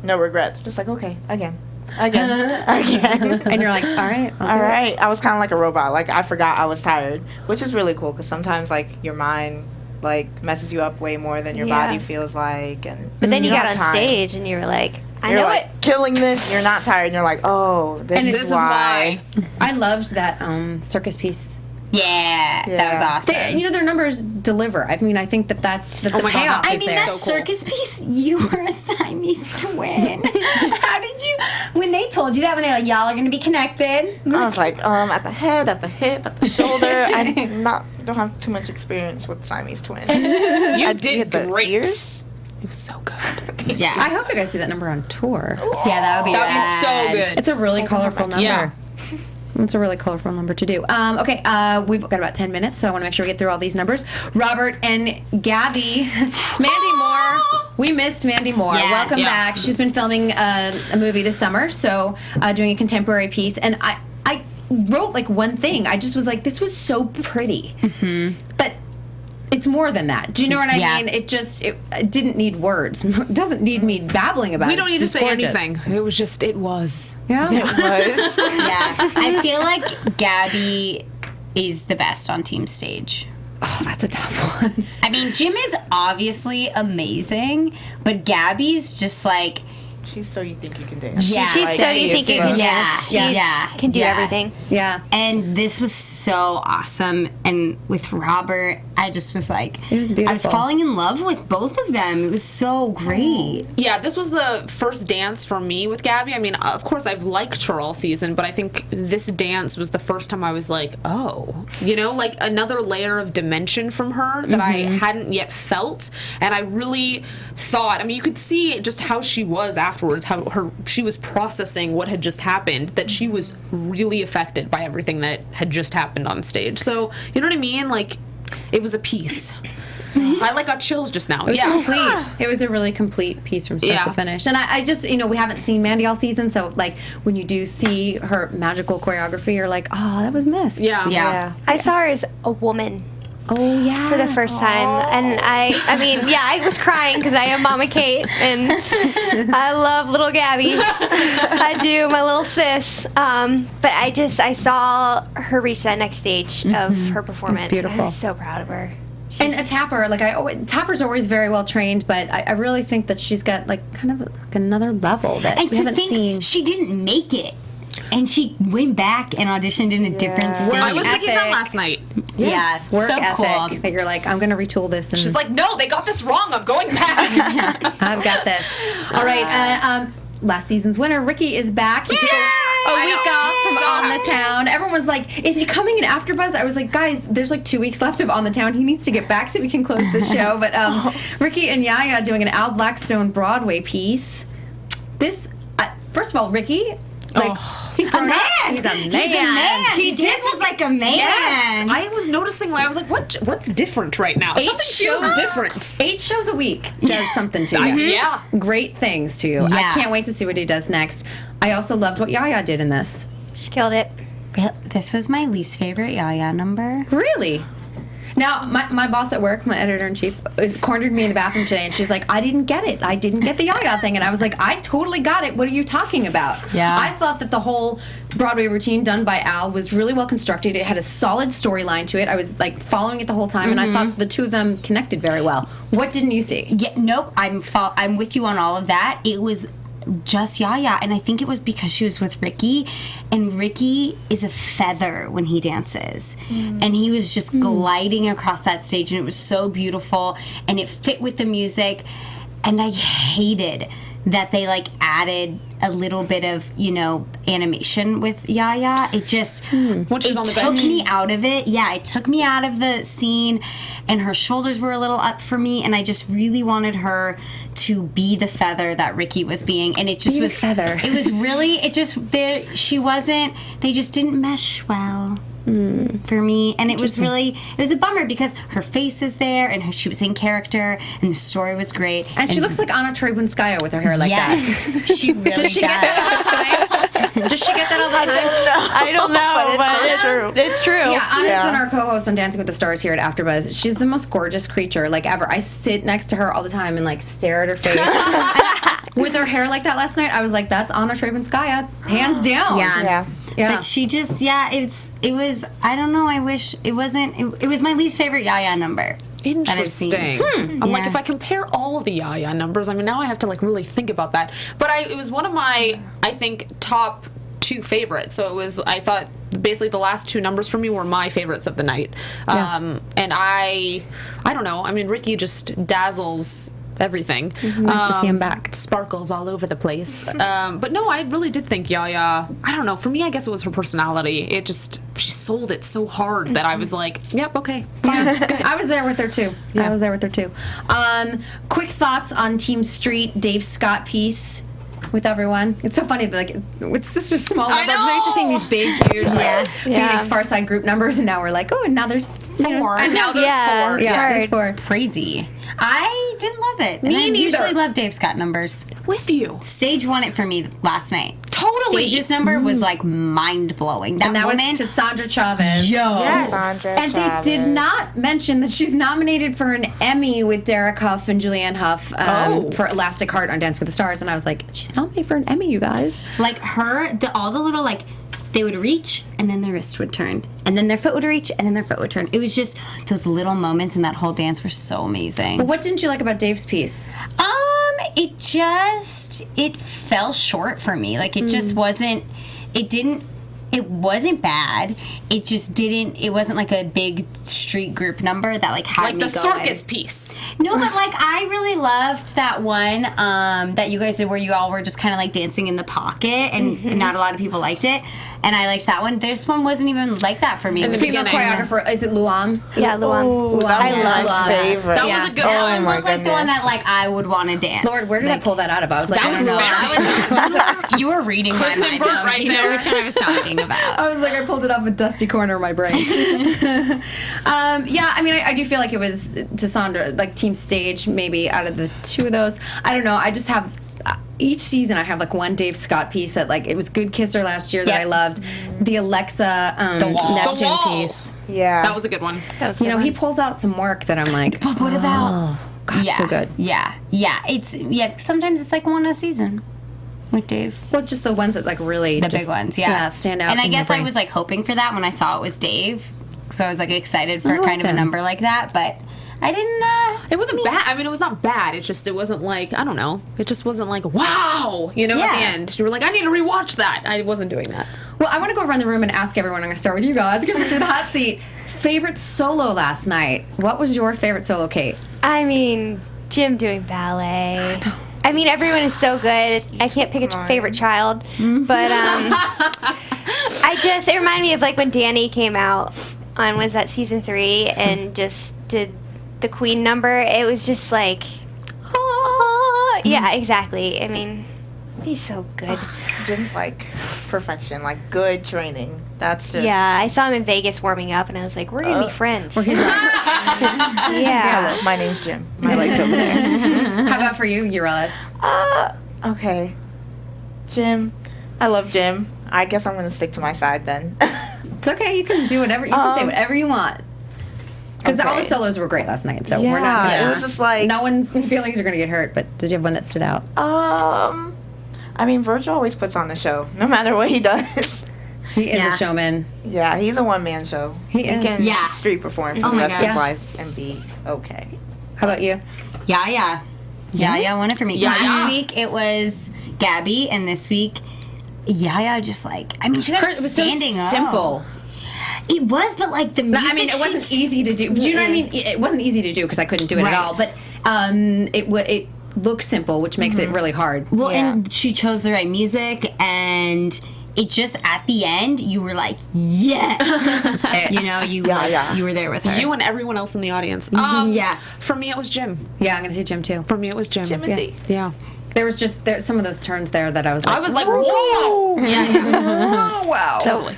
no regrets. Just like okay, again. And you're like, all right, I'll do All it. right. I was kind of like a robot. Like I forgot I was tired, which is really cool because sometimes like your mind like messes you up way more than your body feels like. And But then you got don't on have time. stage and you were like, I You're know like it. killing this. You're not tired. And you're like, oh, this This is is why. why. I loved that circus piece. Yeah, that was awesome. Their numbers deliver. I mean, I think that's the Oh my God, payoff that I is mean, there. that So cool. circus piece, you were a Siamese twin. How did you, when they told you that, when they were like, y'all are going to be connected? I was like, at the head, at the hip, at the shoulder. I don't have too much experience with Siamese twins. You did hit the great. ears. It was so good. Yeah. I hope you guys see that number on tour. Yeah, that would be That would be so good. It's a really colorful number. Yeah. It's a really colorful number to do. Okay, we've got about 10 minutes, so I want to make sure we get through all these numbers. Robert and Gaby. Mandy Moore. We missed Mandy Moore. Yeah. Welcome Yeah. back. She's been filming a movie this summer, so doing a contemporary piece. And I wrote like one thing. I just was like, this was so pretty. But it's more than that. Do you know what I Yeah. mean? It didn't need words. It doesn't need me babbling about it. We don't need to It's say gorgeous. anything. It was just, it was. Yeah. It was. Yeah. I feel like Gaby is the best on team stage. Oh, that's a tough one. I mean, Jim is obviously amazing, but Gaby's just like, She's so you think you can dance. Yeah. She's Like, so you think you can Yeah. dance. She's Yeah. can do Yeah. everything. Yeah. and this was so awesome. And with Robert, I just was like, It was I was beautiful. falling in love with both of them. It was so great. Yeah, this was the first dance for me with Gaby. I mean, of course, I've liked her all season, but I think this dance was the first time I was like, oh, like another layer of dimension from her that I hadn't yet felt. And I really thought, I mean, you could see just how she was afterwards, how she was processing what had just happened, that she was really affected by everything that had just happened on stage. So, you know what I mean? Like, it was a piece. I like got chills just now. It was Yeah. complete. It was a really complete piece from start Yeah. to finish. And I just, we haven't seen Mandy all season, so like when you do see her magical choreography, you're like, oh, that was missed. Yeah. Yeah. I saw her as a woman. Oh yeah. for the first time. And I mean, yeah, I was crying because I am Mama Kate and I love little Gaby. I do, my little sis. But I saw her reach that next stage of her performance. It's beautiful. I was so proud of her. And a tapper, Tapper's always very well trained, but I really think that she's got like kind of like another level that And we to haven't think seen. she didn't make it. And she went back and auditioned in a different city. I was thinking that ethic. last night. Yes, Work so ethic cool. that you're like, I'm going to retool this. And She's like, no, they got this wrong. I'm going back. I've got this. All right. Last season's winner, Ricky, is back. He took a week off from So On the happy. Town. Everyone was like, is he coming in AfterBuzz? I was like, guys, there's like 2 weeks left of On the Town. He needs to get back so we can close the show. But Ricky and Yaya doing an Al Blackstone Broadway piece. This, first of all, Ricky, like, he's grown up. He's a man. He's a man. He dances like a man. Yes. I was noticing, I was like, what's different right now? Something feels different. 8 shows a week does something to you. Yeah. Great things to you. I Yeah. can't wait to see what he does next. I also loved what Yaya did in this. She killed it. This was my least favorite Yaya number. Really? Now, my boss at work, my editor-in-chief, cornered me in the bathroom today, and she's like, I didn't get it. I didn't get the Yaya thing. And I was like, I totally got it. What are you talking about? Yeah. I thought that the whole Broadway routine done by Al was really well constructed. It had a solid storyline to it. I was, like, following it the whole time, and I thought the two of them connected very well. What didn't you see? Yeah, nope. I'm with you on all of that. It was just Yaya, and I think it was because she was with Ricky, and Ricky is a feather when he dances, and he was just gliding across that stage, and it was so beautiful, and it fit with the music, and I hated that they like added a little bit of, you know, animation with Yaya. It just When she was on the took bench. me out of it. Yeah, it took me out of the scene, and her shoulders were a little up for me, and I just really wanted her to be the feather that Ricky was being, and it just Be the was feather. It was really she wasn't. They just didn't mesh well. For me, and it was a bummer because her face is there and she was in character and the story was great, And she looks like Anna Trebunskaya with her hair like that. yes, she really Does she get that all the time? Does she get that all the time? I don't know, but it's true. Yeah, Anna's Yeah. one of our co-hosts on Dancing with the Stars here at AfterBuzz. She's the most gorgeous creature, like, ever. I sit next to her all the time and, like, stare at her face. With her hair like that last night, I was like, that's Anna Trebunskaya, hands down. Yeah. Yeah. But she just, it was, I don't know, I wish it wasn't, it was my least favorite Yaya number. that I've seen. Interesting. I'm like, Yeah. if I compare all of the Yaya numbers, I mean, now I have to like really think about that. But it was one of my, I think, top 2 favorites. So it was, I thought basically the last 2 numbers for me were my favorites of the night. And I don't know. I mean, Ricky just dazzles everything. Nice to see him back. Sparkles all over the place. But no, I really did think Yaya, I don't know, for me, I guess it was her personality. It just, she sold it so hard that I was like, yep, okay, fine, good. I was there with her too. Yeah. I was there with her too. Quick thoughts on Team Street, Dave Scott piece with everyone. It's so funny, but like, it's just a small I number. I'm used to seeing know! these big, huge, like, Yeah. Phoenix Farside group numbers, and now we're like, oh, and now there's 4. And now there's Yeah. 4. Yeah, it's 4. Crazy. I didn't love it. Me and I neither. usually love Dave Scott numbers. With you. Stage won it for me last night. Totally. Stage's number was like mind blowing. And that woman, was to Sandra Chavez. Yes. And they did not mention that she's nominated for an Emmy with Derek Huff and Julianne Huff for Elastic Heart on Dance with the Stars. And I was like, she's nominated for an Emmy, you guys. like her, all the little like, they would reach and then their wrist would turn, and then their foot would reach and then their foot would turn. It was just those little moments in that whole dance were so amazing. But what didn't you like about Dave's piece? It fell short for me. Like it just wasn't. It wasn't bad. It just didn't. It wasn't like a big street group number that like had Like me the going. circus piece. No, but like I really loved that one that you guys did where you all were just kind of like dancing in the pocket, and not a lot of people liked it. And I liked that one. This one wasn't even like that for me. It the was Female beginning. choreographer, is it Luam? Yeah, Luan. Ooh, that I was love my that. favorite. That Yeah. was a good that Oh one my looked like the one goodness. that like I would want to dance. Lord, where did I pull that out of? I was like, That I was don't know. That was you were reading my Kristyn mind. Burtt though. right You know there. which one I was talking about. I was like, I pulled it off a dusty corner of my brain. Yeah, I mean, I do feel like it was to Sandra, like Team Stage, maybe out of the 2 of those. I don't know. I just have each season I have like one Dave Scott piece that like it was Good Kisser last year that Yep. I loved. The Alexa The Wall. Neptune The Wall. piece. Yeah. That was a good one. You know, he pulls out some work that I'm like, But what about? God, so good. Yeah. Sometimes it's like one a season with Dave. Well, just the ones that like really The just, big ones, yeah. stand out. And I in your guess I brain. was like hoping for that when I saw it was Dave, so I was like excited for kind of a number like that. But I didn't. It wasn't bad. I mean, it was not bad. It wasn't like, I don't know. It just wasn't like, wow. You know, at the end. You were like, I need to rewatch that. I wasn't doing that. Well, I want to go around the room and ask everyone. I'm going to start with you guys. Get to the hot seat. Favorite solo last night? What was your favorite solo, Kate? I mean, Jim doing ballet. I mean, everyone is so good. I can't pick a favorite child, but it reminded me of like when Danny came out on, was that season 3, and just did the Queen number. It was just like, yeah, exactly. I mean, he's so good. Jim's like perfection, like good training. That's just. Yeah, I saw him in Vegas warming up, and I was like, we're gonna be friends. Hello, Yeah. my name's Jim. My leg's over there. How about for you, Yorelis? Okay. Jim. I love Jim. I guess I'm gonna stick to my side then. It's okay. You can do whatever. You can say whatever you want. Because all the solos were great last night, so we're not. Yeah, it was just like. No one's feelings are going to get hurt. But did you have one that stood out? I mean, Virgil always puts on the show, no matter what he does. He is a showman. Yeah, he's a one-man show. He is. can street perform for the my rest of his gosh. life and be okay. How about you? Yaya won it for me. Last week it was Gaby, and this week Yaya just like, I mean, she got It was so standing up. simple. It was, but like the music. I mean, it wasn't easy to do. Do you know what I mean? It wasn't easy to do because I couldn't do it at all. But it looks simple, which makes it really hard. Well, and she chose the right music, and it just at the end you were like, yes, you know, you were there with her. You and everyone else in the audience. Yeah. For me, it was Jim. Yeah, I'm going to say Jim too. For me, it was Jim. Timothy. Yeah. There was just some of those turns there that I was like, whoa. oh, wow. Totally.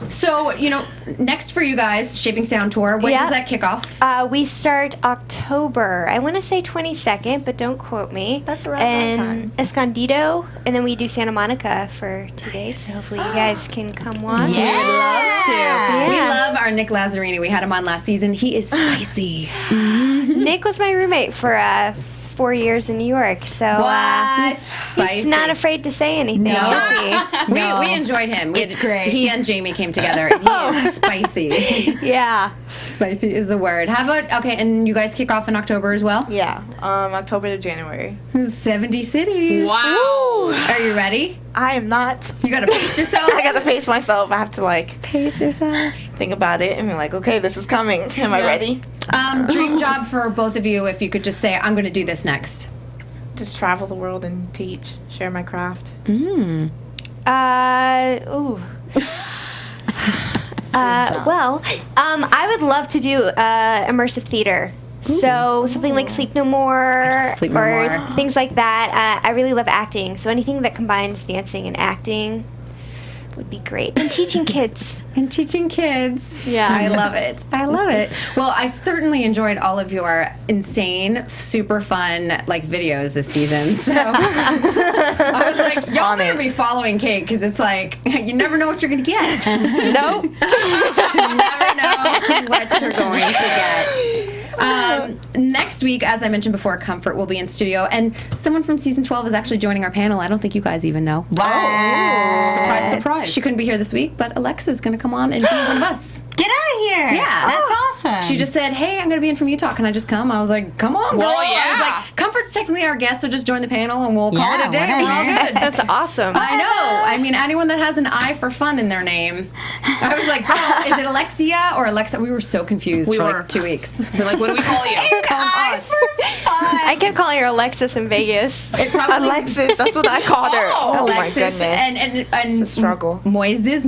So, you know, next for you guys, Shaping Sound Tour. When does that kick off? We start October. I want to say 22nd, but don't quote me. That's around that time. Escondido, and then we do Santa Monica for 2 days. So hopefully you guys can come watch. We'd love to. Yeah. We love our Nick Lazzarini. We had him on last season. He is spicy. Nick was my roommate for 4 years in New York, so he's not afraid to say anything. No. is he? We enjoyed him. It's great. He and Jaimie came together, and he is spicy. Yeah. Spicy is the word. How about, okay, and you guys kick off in October as well? Yeah, October to January. 70 cities. Wow. Are you ready? I am not. You gotta pace yourself. I gotta pace myself. I have to like pace yourself. think about it and be like, okay, this is coming. Am I ready? Dream job for both of you, if you could just say, I'm gonna do this next. Just travel the world and teach, share my craft. I would love to do immersive theater. So something like Sleep No More Sleep No or More. things like that. I really love acting. So anything that combines dancing and acting would be great. And teaching kids. And teaching kids. Yeah. I love it. I love it. Well, I certainly enjoyed all of your insane, super fun, like, videos this season. So I was like, y'all better be following Kate, because it's like, you never know what you're going to get. Nope. You never know what you're going to get. Next week, as I mentioned before, Comfort will be in studio, and someone from season 12 is actually joining our panel. I don't think you guys even know. Wow. Surprise, surprise. She couldn't be here this week, but Alexa's going to come on and be one of us. Get out of here. Yeah. That's awesome. She just said, hey, I'm going to be in from Utah. Can I just come? I was like, come on, girl. Well, yeah. I was like, Comfort's technically our guest, so just join the panel and we'll call it a day. whatever. We're all good. That's awesome. I know. I mean, anyone that has an I for fun in their name. I was like, is it Alexia or Alexa? We were so confused for like 2 weeks. They're like, what do we call you? I kept calling her Alexis in Vegas. It probably Alexis, that's what I called her. Oh my Alexis goodness. and It's a struggle. Moses.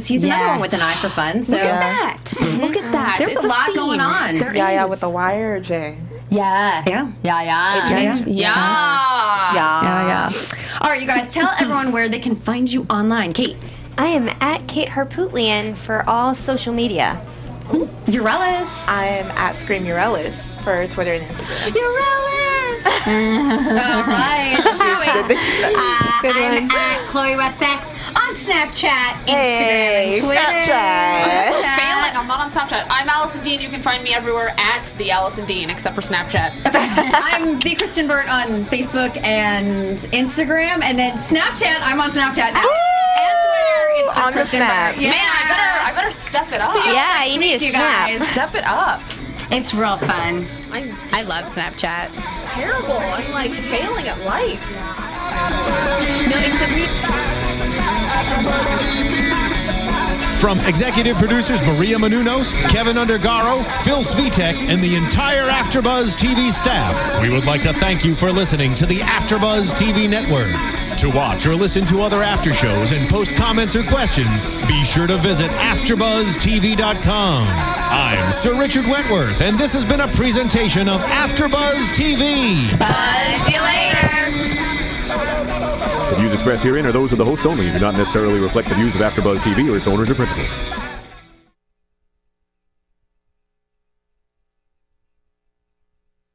He's another one with an I for fun. So Look at that. Look at that. there's It's a lot theme. going on. There Yaya is. with the wire or Jay? Yeah. Yeah. Yeah. Yeah. All right, you guys, tell everyone where they can find you online. Kate. I am at Kate Harpootlian for all social media. Yorelis. I am at Scream Yorelis for Twitter and Instagram. Yorelis. Nice. All right. Good I'm one. at Chloe West X on Snapchat, Instagram, Hey, and Twitter. Snapchat. Failing. I'm not on Snapchat. I'm Alison Dean. You can find me everywhere at the Alison Dean, except for Snapchat. I'm the Kristyn Burtt on Facebook and Instagram, and then Snapchat. I'm on Snapchat now. And Twitter. It's just On the Kristyn snap. Burtt. Yeah. Man, I better step it up. Yeah, you need a you snap. guys. Step it up. It's real fun. I love Snapchat. Terrible. I'm like failing at life. No, it took me. From executive producers Maria Menounos, Kevin Undergaro, Phil Svitek, and the entire AfterBuzz TV staff, we would like to thank you for listening to the AfterBuzz TV network. To watch or listen to other after shows and post comments or questions, be sure to visit AfterBuzzTV.com. I'm Sir Richard Wentworth, and this has been a presentation of AfterBuzz TV. Buzz you later. The views expressed herein are those of the hosts only and do not necessarily reflect the views of AfterBuzz TV or its owners or principals.